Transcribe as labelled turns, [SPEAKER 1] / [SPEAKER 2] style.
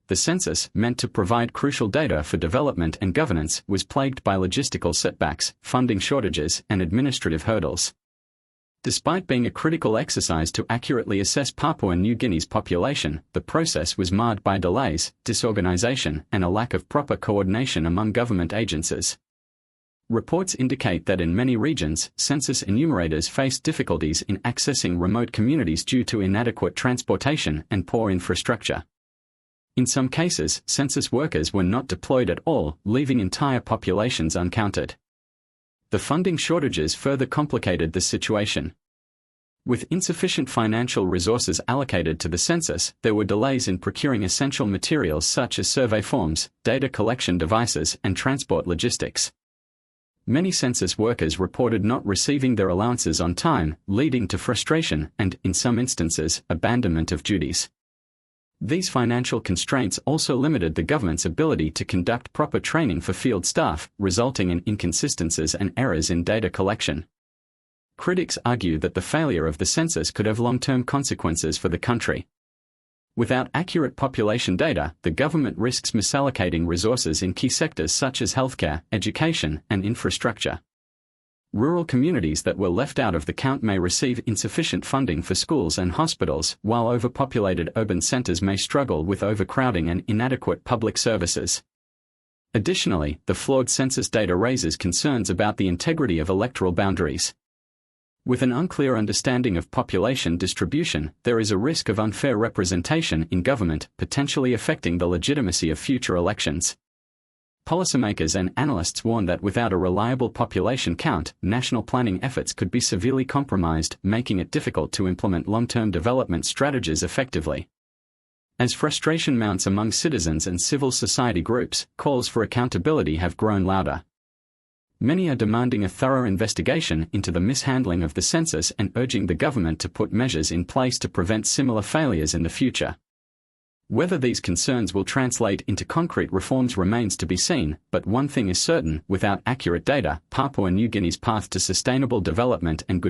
[SPEAKER 1] the census, meant to provide crucial data for development and governance, was plagued by logistical setbacks, funding shortages, and administrative hurdles. Despite being a critical exercise to accurately assess Papua New Guinea's population, the process was marred by delays, disorganization, and a lack of proper coordination among government agencies. Reports indicate that in many regions, census enumerators faced difficulties in accessing remote communities due to inadequate transportation and poor infrastructure. In some cases, census workers were not deployed at all, leaving entire populations uncounted. The funding shortages further complicated the situation. With insufficient financial resources allocated to the census, there were delays in procuring essential materials such as survey forms, data collection devices, and transport logistics. Many census workers reported not receiving their allowances on time, leading to frustration and, in some instances, abandonment of duties. These financial constraints also limited the government's ability to conduct proper training for field staff, resulting in inconsistencies and errors in data collection. Critics argue that the failure of the census could have long-term consequences for the country. Without accurate population data, the government risks misallocating resources in key sectors such as healthcare, education, and infrastructure. Rural communities that were left out of the count may receive insufficient funding for schools and hospitals, while overpopulated urban centers may struggle with overcrowding and inadequate public services. Additionally, the flawed census data raises concerns about the integrity of electoral boundaries. With an unclear understanding of population distribution, there is a risk of unfair representation in government, potentially affecting the legitimacy of future elections. Policymakers and analysts warn that without a reliable population count, national planning efforts could be severely compromised, making it difficult to implement long-term development strategies effectively. As frustration mounts among citizens and civil society groups, calls for accountability have grown louder. Many are demanding a thorough investigation into the mishandling of the census and urging the government to put measures in place to prevent similar failures in the future. Whether these concerns will translate into concrete reforms remains to be seen, but one thing is certain: without accurate data, Papua New Guinea's path to sustainable development and good